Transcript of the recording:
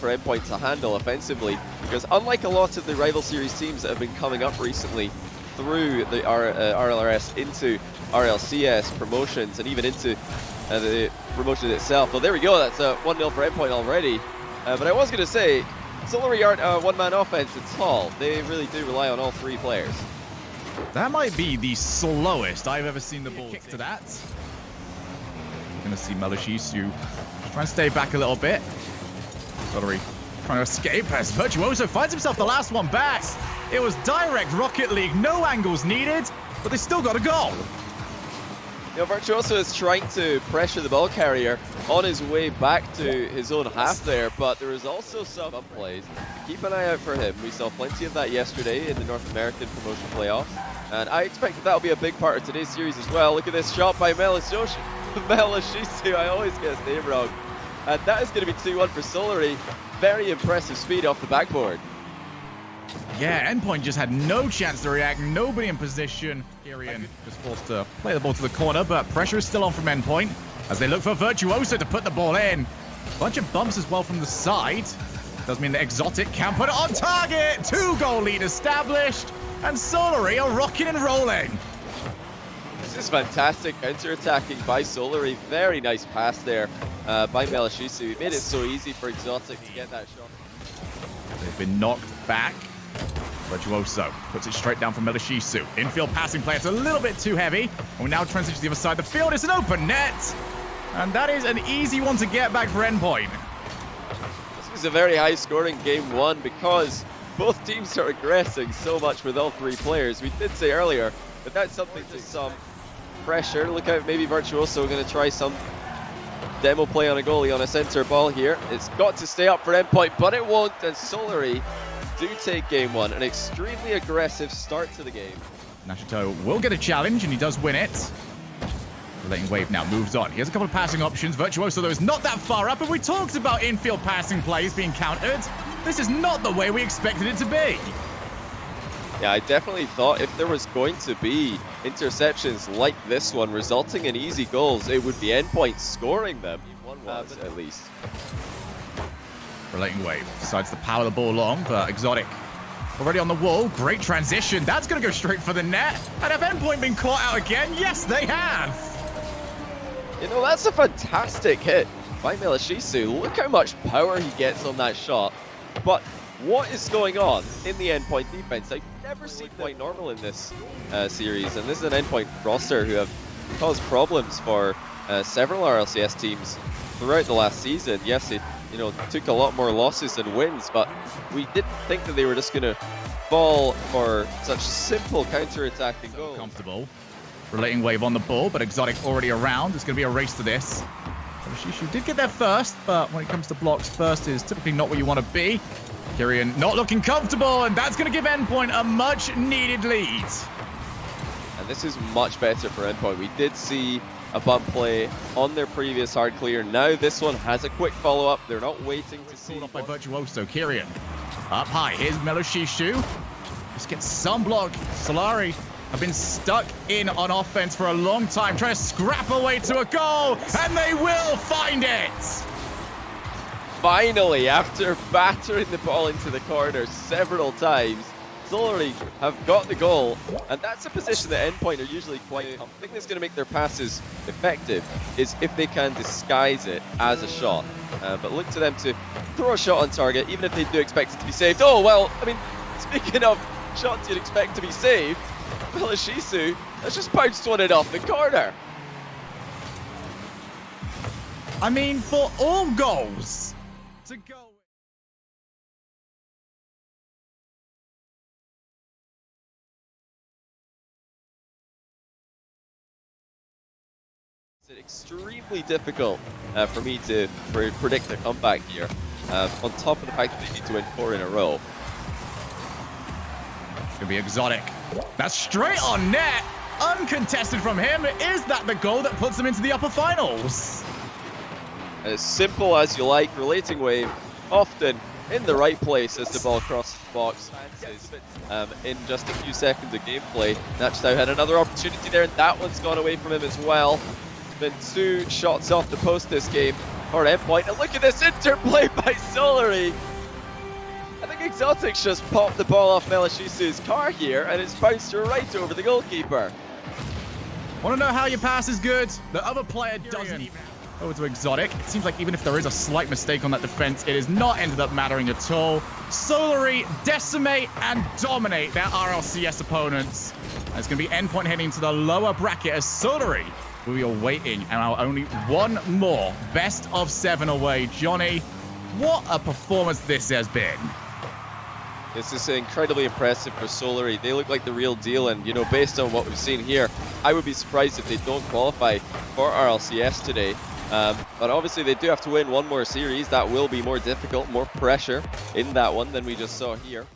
for Endpoint to handle offensively, because unlike a lot of the rival series teams that have been coming up recently through the RLRS into RLCS promotions and even into the promotion itself. Well, there we go, that's a 1-0 for Endpoint already. But I was going to say, Solary aren't a one-man offense at all. They really do rely on all three players. That might be the slowest I've ever seen the ball kick to that. Gonna see Melashisu trying to stay back a little bit. Solary trying to escape as Virtuoso finds himself the last one back. It was direct Rocket League, no angles needed, but they still got a goal. You know, Virtuoso is trying to pressure the ball carrier on his way back to his own half there, but there is also some plays. Keep an eye out for him. We saw plenty of that yesterday in the North American promotion playoffs, and I expect that that'll be a big part of today's series as well. Look at this shot by Melashisu, I always get his name wrong. And that is going to be 2-1 for Solary. Very impressive speed off the backboard. Yeah, Endpoint just had no chance to react, nobody in position. Kyrian just forced to play the ball to the corner, but pressure is still on from Endpoint as they look for Virtuoso to put the ball in. Bunch of bumps as well from the side. Does mean that Exotic can put it on target. 2-goal lead established, and Solary are rocking and rolling. This is fantastic counter-attacking by Solary. Very nice pass there by Melashisu. He made it so easy for Exotic to get that shot. They've been knocked back. Virtuoso puts it straight down from Melashisu. Infield passing play, it's a little bit too heavy. And we now transition to the other side of the field. It's an open net. And that is an easy one to get back for Endpoint. This was a very high-scoring game one because both teams are aggressing so much with all three players. We did say earlier, but that's something to some pressure. Look out, maybe Virtuoso going to try some demo play on a goalie on a center ball here. It's got to stay up for Endpoint, but it won't, and Solary do take game one. An extremely aggressive start to the game. Nashito will get a challenge, and he does win it. Letting Wave now moves on. He has a couple of passing options. Virtuoso, though, is not that far up, and we talked about infield passing plays being countered. This is not the way we expected it to be. Yeah, I definitely thought if there was going to be interceptions like this one resulting in easy goals, it would be Endpoint scoring them. One was, at least. Relating Wave decides to power the ball long, but Exotic already on the wall. Great transition. That's going to go straight for the net. And have Endpoint been caught out again? Yes, they have. You know, that's a fantastic hit by Melashisu. Look how much power he gets on that shot. But what is going on in the Endpoint defense? I've never seen quite normal in this series, and this is an Endpoint roster who have caused problems for several RLCS teams throughout the last season. Yes, it took a lot more losses than wins, but we didn't think that they were just going to fall for such simple counter-attacking goals. Comfortable. Relating Wave on the ball, but Exotic already around. It's going to be a race to this. Shishu did get there first, but when it comes to blocks, first is typically not where you want to be. Kyrian not looking comfortable, and that's going to give Endpoint a much-needed lead. And this is much better for Endpoint. We did see a bump play on their previous hard clear. Now this one has a quick follow-up. They're not waiting to see. Pulled off by Virtuoso. Kyrian up high. Here's Melashisu. Just gets some block. Solary have been stuck in on offense for a long time, trying to scrap away to a goal, and they will find it! Finally, after battering the ball into the corner several times, Solary have got the goal, and that's a position that Endpoint are usually quite comfortable. The thing that's going to make their passes effective is if they can disguise it as a shot. But look to them to throw a shot on target, even if they do expect it to be saved. Oh, well, I mean, speaking of shots you'd expect to be saved, Melashisu has just bounced one in off the corner. I mean, for all goals to go. It's extremely difficult for me to predict a comeback here, on top of the fact that they need to win 4 in a row. It's going to be Exotic. That's straight on net. Uncontested from him. Is that the goal that puts them into the upper finals? As simple as you like, Relating Wave often in the right place as the ball crosses the box. In just a few seconds of gameplay, Nachitao had another opportunity there, and that one's gone away from him as well. Been 2 shots off the post this game for Endpoint. And look at this interplay by Solary. I think Exotics just popped the ball off Melashisu's car here, and it's bounced right over the goalkeeper. Want to know how your pass is good? The other player doesn't even. Over to Exotic. It seems like even if there is a slight mistake on that defense, it has not ended up mattering at all. Solary decimate and dominate their RLCS opponents. And it's going to be Endpoint heading to the lower bracket as Solary will be awaiting, and now only one more best of 7 away. Johnny, what a performance this has been. This is incredibly impressive for Solary. They look like the real deal, and you know, based on what we've seen here, I would be surprised if they don't qualify for RLCS today. But obviously they do have to win one more series. That will be more difficult, more pressure in that one than we just saw here.